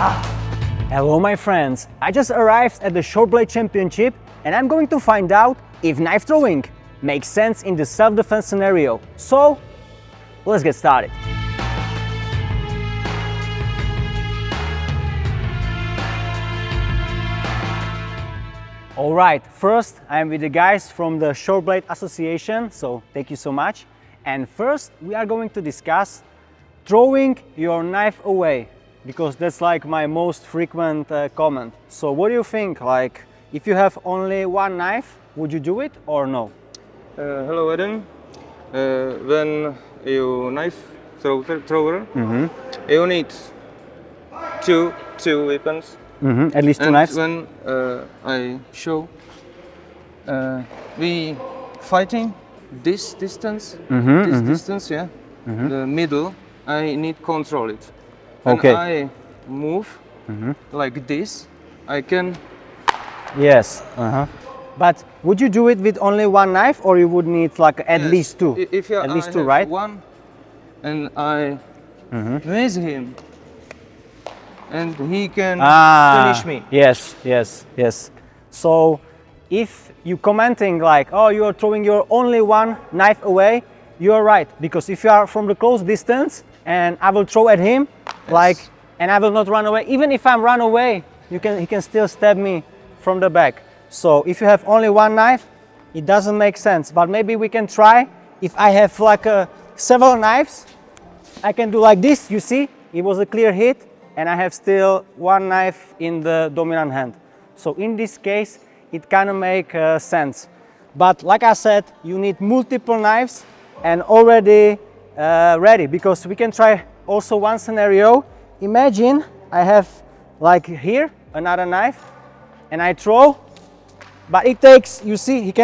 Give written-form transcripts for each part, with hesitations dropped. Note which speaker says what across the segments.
Speaker 1: Hello my friends, I just arrived at the Short Blade Championship and I'm going to find out if knife throwing makes sense in the self-defense scenario. So, let's get started. Alright, first I'm with the guys from the Short Blade Association, so thank you so much. And first we are going to discuss throwing your knife away, because that's like my most frequent comment. So what do you think? Like, if you have only one knife, would you do it or no?
Speaker 2: Hello Adam. When you knife thrower, you need two weapons.
Speaker 1: At least two
Speaker 2: And
Speaker 1: knives.
Speaker 2: when I show, we fighting this distance, distance, yeah, the middle. I need control it. When
Speaker 1: Okay.
Speaker 2: I move like this, I can.
Speaker 1: Yes. But would you do it with only one knife, or you would need like at
Speaker 2: Yes,
Speaker 1: least two?
Speaker 2: If you,
Speaker 1: at least
Speaker 2: I
Speaker 1: two,
Speaker 2: have
Speaker 1: right?
Speaker 2: one, and I raise him, and he can finish me.
Speaker 1: Yes, yes, yes. So if you commenting like, oh, you are throwing your only one knife away, you are right, because if you are from the close distance and I will throw at him, like, and I will not run away, even if I'm run away, he can still stab me from the back. So if you have only one knife, it doesn't make sense. But maybe we can try. If I have like several knives, I can do like this. You see, it was a clear hit, and I have still one knife in the dominant hand. So in this case, it kind of make sense. But like I said, you need multiple knives and already ready, because we can try also one scenario. Imagine I have like here another knife and I throw, but it takes, you see, it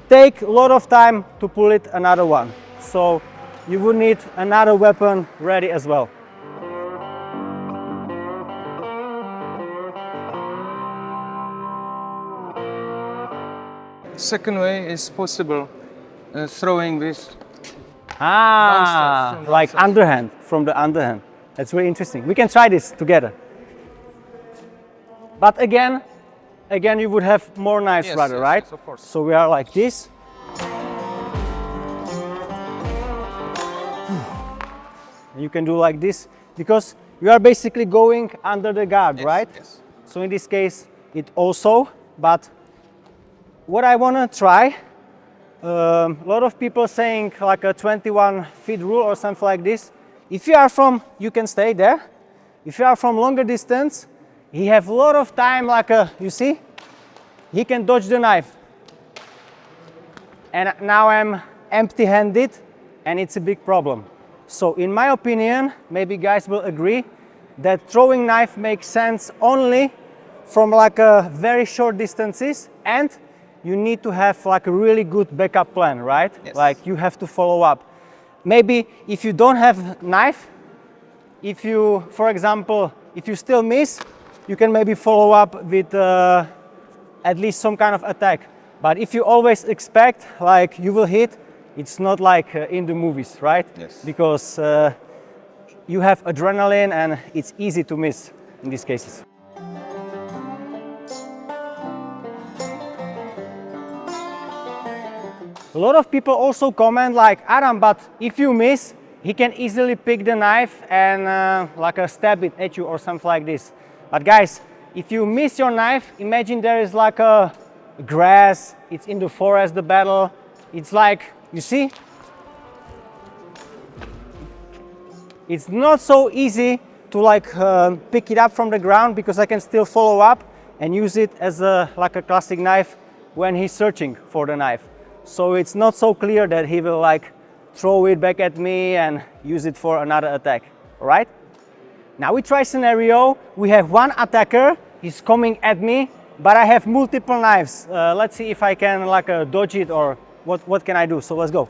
Speaker 1: take a lot of time to pull it another one. So you would need another weapon ready as well.
Speaker 2: Second way is possible, throwing this.
Speaker 1: Like underhand, from the underhand. That's very interesting. We can try this together. But again, you would have more knives,
Speaker 2: Yes,
Speaker 1: rather,
Speaker 2: yes,
Speaker 1: right?
Speaker 2: yes, of course.
Speaker 1: So we are like this. You can do like this, because you are basically going under the guard,
Speaker 2: Yes,
Speaker 1: right?
Speaker 2: yes.
Speaker 1: So in this case, it also, but what I want to try, a lot of people saying like a 21 feet rule or something like this. If you are from, you can stay there. If you are from longer distance, he have a lot of time, like you see, he can dodge the knife. And now I'm empty-handed, and it's a big problem. So in my opinion, maybe guys will agree that throwing knife makes sense only from like a very short distances, and you need to have like a really good backup plan, right?
Speaker 2: Yes.
Speaker 1: Like you have to follow up. Maybe if you don't have knife, if you, for example, if you still miss, you can maybe follow up with at least some kind of attack. But if you always expect like you will hit, it's not like in the movies, right?
Speaker 2: Yes.
Speaker 1: Because you have adrenaline and it's easy to miss in these cases. A lot of people also comment like, Adam, but if you miss, he can easily pick the knife and like stab it at you or something like this. But guys, if you miss your knife, imagine there is like a grass, it's in the forest, the battle. It's like, you see? It's not so easy to like pick it up from the ground, because I can still follow up and use it as like a classic knife when he's searching for the knife. So it's not so clear that he will like throw it back at me and use it for another attack, all right? Now we try scenario, we have one attacker, he's coming at me, but I have multiple knives. Let's see if I can like dodge it, or what can I do? So let's go.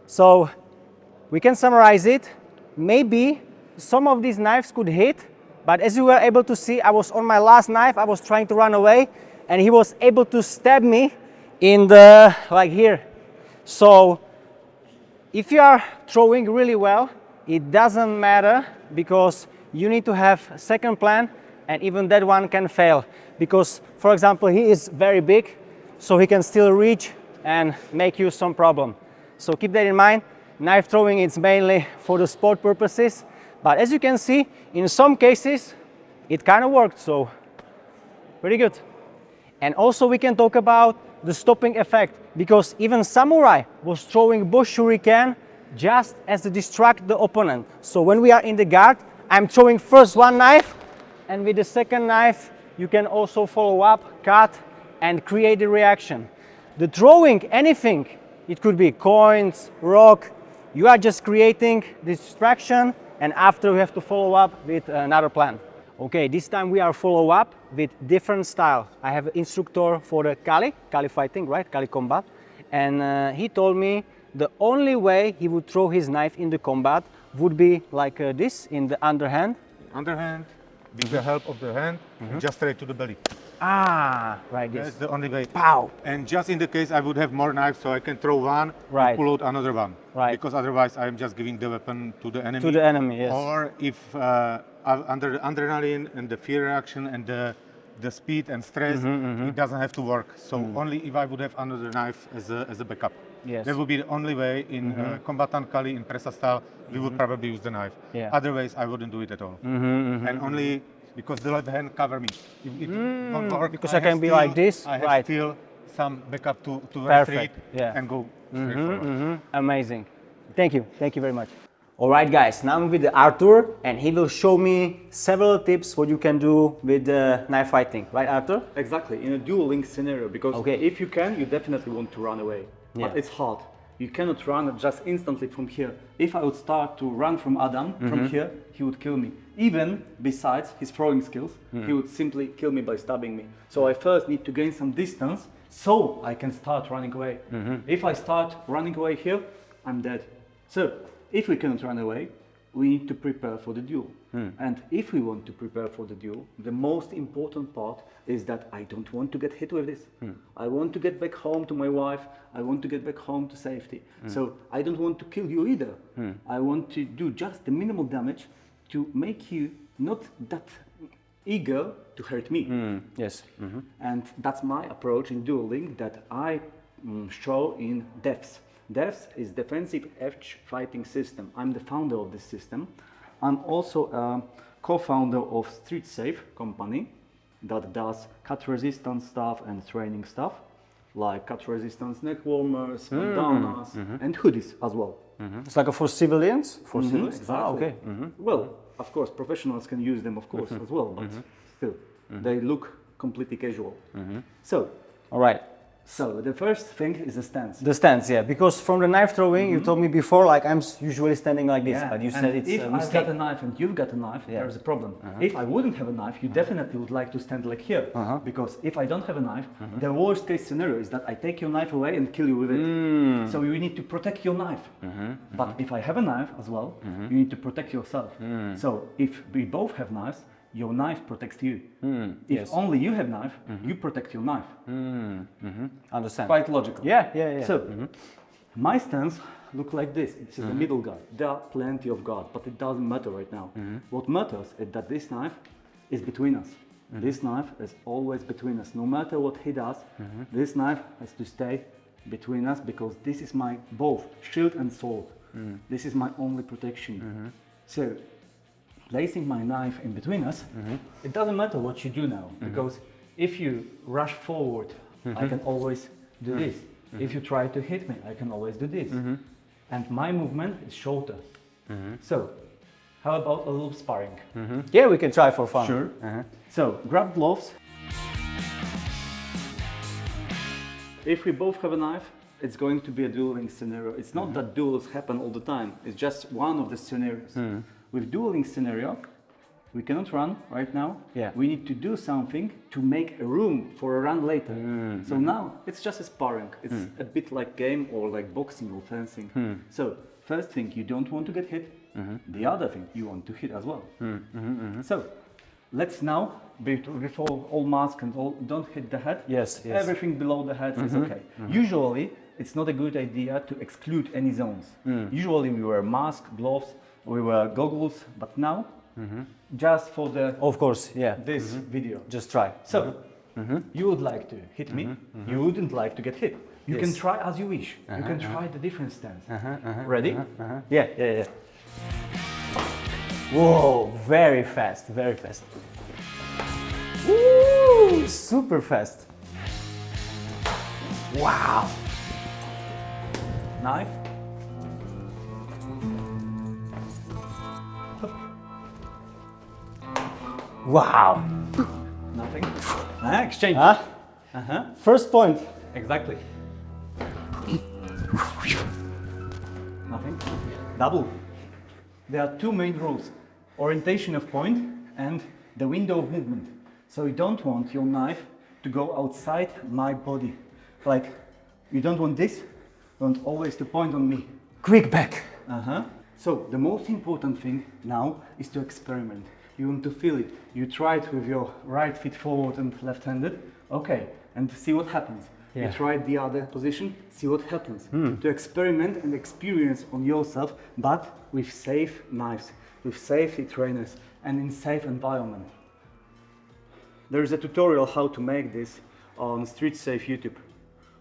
Speaker 1: So we can summarize it. Maybe some of these knives could hit, but as you were able to see, I was on my last knife, I was trying to run away. and he was able to stab me in the, like here. So if you are throwing really well, it doesn't matter, because you need to have a second plan, and even that one can fail. Because, for example, he is very big, so he can still reach and make you some problem. So keep that in mind. Knife throwing is mainly for the sport purposes, but as you can see, in some cases, it kind of worked, so pretty good. And also we can talk about the stopping effect, because even samurai was throwing bush shuriken just as to distract the opponent. So when we are in the guard, I'm throwing first one knife, and with the second knife you can also follow up, cut, and create the reaction. The throwing anything, it could be coins, rock, you are just creating distraction, and after we have to follow up with another plan. Okay, this time we are follow up with different style. I have an instructor for the Kali fighting, right? Kali combat. And he told me the only way he would throw his knife in the combat would be like this, in the underhand.
Speaker 3: Underhand, with the help of the hand, just straight to the belly.
Speaker 1: Ah, right, yes.
Speaker 3: That's the only way.
Speaker 1: Pow!
Speaker 3: And just in the case I would have more knives, so I can throw one
Speaker 1: Right.
Speaker 3: and pull out another one.
Speaker 1: Right.
Speaker 3: Because otherwise I am just giving the weapon to the enemy.
Speaker 1: To the enemy, yes.
Speaker 3: Or if under the adrenaline and the fear reaction and the speed and stress, it doesn't have to work. So only if I would have another knife as a backup.
Speaker 1: Yes.
Speaker 3: That would be the only way in combatant Kali, in presa style, we would probably use the knife.
Speaker 1: Yeah.
Speaker 3: Otherwise I wouldn't do it at all. And only because the left hand cover me. If it won't work,
Speaker 1: Because I can be like this,
Speaker 3: I have
Speaker 1: right.
Speaker 3: still some backup to
Speaker 1: Perfect,
Speaker 3: retreat
Speaker 1: yeah.
Speaker 3: and go straight forward.
Speaker 1: Amazing. Thank you very much. All right, guys, now I'm with the Artur, and he will show me several tips what you can do with the knife fighting. Right, Artur?
Speaker 4: Exactly, in a dual link scenario, because if you can, you definitely want to run away.
Speaker 1: Yeah.
Speaker 4: But it's hard. You cannot run just instantly from here. If I would start to run from Adam from here, he would kill me. Even besides his throwing skills, he would simply kill me by stabbing me. So I first need to gain some distance so I can start running away. If I start running away here, I'm dead. So if we cannot run away, we need to prepare for the duel. And if we want to prepare for the duel, the most important part is that I don't want to get hit with this. I want to get back home to my wife. I want to get back home to safety. So I don't want to kill you either. I want to do just the minimal damage to make you not that eager to hurt me.
Speaker 1: Yes.
Speaker 4: And that's my approach in dueling that I show in DEFS. DEFS is Defensive Edge Fighting System. I'm the founder of this system. I'm also a co-founder of Street Safe company that does cut resistance stuff and training stuff, like cut resistance neck warmers, bandanas, and hoodies as well.
Speaker 1: It's like for civilians? For civilians?
Speaker 4: Exactly.
Speaker 1: Ah, okay.
Speaker 4: Well, of course, professionals can use them, of course, as well, but still, they look completely casual. So,
Speaker 1: All right.
Speaker 4: So the first thing is the stance.
Speaker 1: The stance, yeah, because from the knife throwing, you told me before, like I'm usually standing like this, but you
Speaker 4: and
Speaker 1: said it's
Speaker 4: if
Speaker 1: a
Speaker 4: I've
Speaker 1: mistake.
Speaker 4: got a knife and you've got a knife, there's a problem. If I wouldn't have a knife, you definitely would like to stand like here, because if I don't have a knife, the worst case scenario is that I take your knife away and kill you with it. So you need to protect your knife. But if I have a knife as well, you need to protect yourself. So if we both have knives, your knife protects you. If only you have knife, you protect your knife.
Speaker 1: Understand.
Speaker 4: Quite logical.
Speaker 1: Yeah.
Speaker 4: So, my stance look like this. This is the middle guard. There are plenty of guard, but it doesn't matter right now. What matters is that this knife is between us. This knife is always between us. No matter what he does, this knife has to stay between us, because this is my both shield and sword. This is my only protection. So, placing my knife in between us, it doesn't matter what you do now, because if you rush forward, I can always do this. If you try to hit me, I can always do this. And my movement is shorter. So, how about a little sparring?
Speaker 1: Yeah, we can try for fun.
Speaker 4: Sure. So, grab gloves. If we both have a knife, it's going to be a dueling scenario. It's not that duels happen all the time. It's just one of the scenarios. With dueling scenario, we cannot run right now.
Speaker 1: Yeah.
Speaker 4: We need to do something to make a room for a run later. So now it's just a sparring. It's a bit like game or like boxing or fencing. So first thing, you don't want to get hit. The other thing, you want to hit as well. So let's now, before all mask and all, don't hit the head.
Speaker 1: Yes, yes.
Speaker 4: Everything below the head is okay. Usually, it's not a good idea to exclude any zones. Usually we wear mask, gloves, we wear goggles, but now, just for the
Speaker 1: Of course, yeah.
Speaker 4: this video.
Speaker 1: Just try.
Speaker 4: So, you would like to hit me, you wouldn't like to get hit. You can
Speaker 1: Yes.
Speaker 4: try as you wish. You can try the different stance. Ready?
Speaker 1: Yeah, yeah, yeah. Whoa, very fast, very fast. Woo, super fast. Wow.
Speaker 4: Knife.
Speaker 1: Wow.
Speaker 4: Nothing. Exchange.
Speaker 1: Huh? First point.
Speaker 4: Exactly. Nothing. Double. There are two main rules. Orientation of point and the window of movement. So you don't want your knife to go outside my body. Like, you don't want this, you want always to point on me.
Speaker 1: Quick back.
Speaker 4: So the most important thing now is to experiment. You want to feel it. You try it with your right feet forward and left-handed. Okay, and see what happens.
Speaker 1: Yeah.
Speaker 4: You try the other position, see what happens. To experiment and experience on yourself, but with safe knives, with safety trainers, and in safe environment. There is a tutorial how to make this on Street Safe YouTube.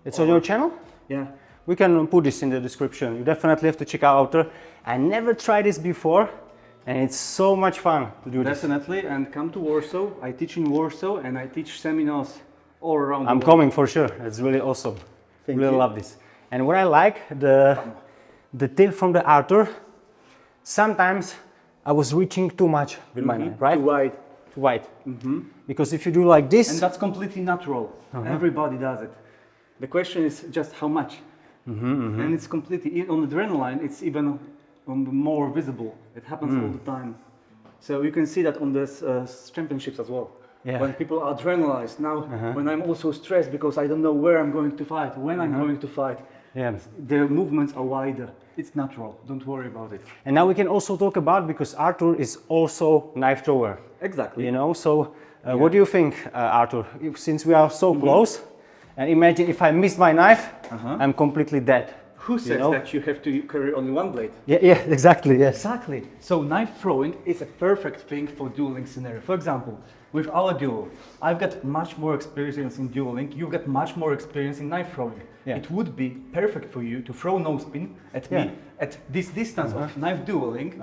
Speaker 1: It's on your channel?
Speaker 4: Yeah.
Speaker 1: We can put this in the description. You definitely have to check out Artur. I never tried this before, and it's so much fun to do this.
Speaker 4: Definitely, and come to Warsaw. I teach in Warsaw and I teach seminars all around the
Speaker 1: I'm
Speaker 4: world.
Speaker 1: coming for sure. It's really awesome.
Speaker 4: Thank
Speaker 1: Really
Speaker 4: you.
Speaker 1: love this. And what I like, the tip from the Artur, sometimes I was reaching too much with my knife, right?
Speaker 4: Too wide.
Speaker 1: Too wide. Because if you do like this,
Speaker 4: And that's completely natural. Everybody does it. The question is just how much. And it's completely, on adrenaline, it's even more visible. It happens all the time. So you can see that on the championships as well.
Speaker 1: Yeah.
Speaker 4: When people are adrenalized. Now, when I'm also stressed because I don't know where I'm going to fight, when I'm going to fight,
Speaker 1: yeah.
Speaker 4: the movements are wider. It's natural. Don't worry about it.
Speaker 1: And now we can also talk about, because Artur is also knife thrower,
Speaker 4: Exactly.
Speaker 1: you know? So what do you think, Artur? Since we are so close, and imagine if I miss my knife, I'm completely dead.
Speaker 4: Who says that you have to carry only one blade?
Speaker 1: Yeah, yeah, exactly, yes.
Speaker 4: Exactly. So knife throwing is a perfect thing for dueling scenario. For example, with our duel, I've got much more experience in dueling. You've got much more experience in knife throwing.
Speaker 1: Yeah.
Speaker 4: It would be perfect for you to throw no spin at me at this distance of knife dueling.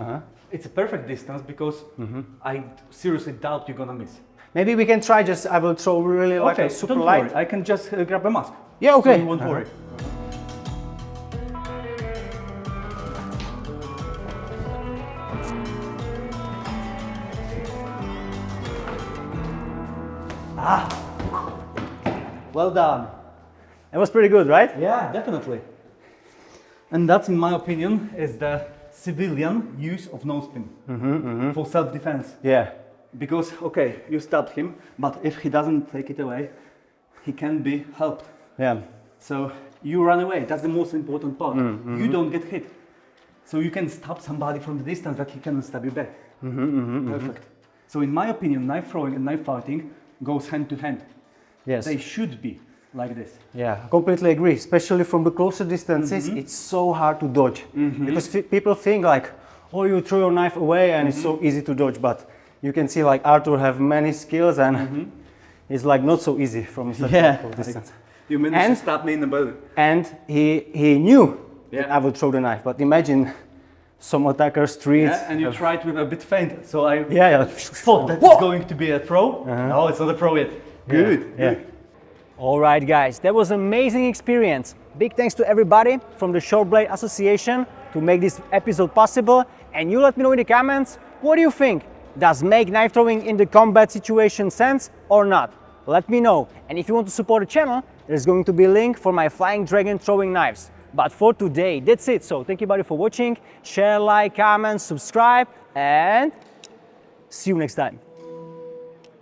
Speaker 4: It's a perfect distance because I seriously doubt you're gonna miss.
Speaker 1: Maybe we can try just, I will throw really like a super
Speaker 4: don't
Speaker 1: light.
Speaker 4: worry. I can just grab a mask.
Speaker 1: Yeah, okay.
Speaker 4: So you won't worry. Well done.
Speaker 1: It was pretty good, right?
Speaker 4: Yeah, definitely. And that's, in my opinion, is the civilian use of no spin for self-defense.
Speaker 1: Yeah.
Speaker 4: Because, okay, you stabbed him, but if he doesn't take it away, he can be helped.
Speaker 1: Yeah.
Speaker 4: So you run away. That's the most important part. You don't get hit. So you can stab somebody from the distance that he cannot stab you back. Perfect. So in my opinion, knife throwing and knife fighting goes hand to hand.
Speaker 1: Yes.
Speaker 4: They should be like this.
Speaker 1: Yeah, I completely agree. Especially from the closer distances, it's so hard to dodge. Because people think like, oh, you throw your knife away and it's so easy to dodge. But you can see like Artur have many skills and it's like not so easy from such a distance.
Speaker 4: You managed to stab me in the belly.
Speaker 1: And he knew that I would throw the knife. But imagine some attackers, streets.
Speaker 4: Yeah, and you tried with a bit feint. So I
Speaker 1: Yeah.
Speaker 4: thought that it's going to be a throw. No, it's not a throw yet. Good.
Speaker 1: Yeah. All right, guys, that was an amazing experience. Big thanks to everybody from the Short Blade Association to make this episode possible. And you let me know in the comments, what do you think? Does make knife throwing in the combat situation sense or not? Let me know. And if you want to support the channel, there's going to be a link for my Flying Dragon throwing knives. But for today, that's it. So thank you everybody for watching. Share, like, comment, subscribe, and see you next time.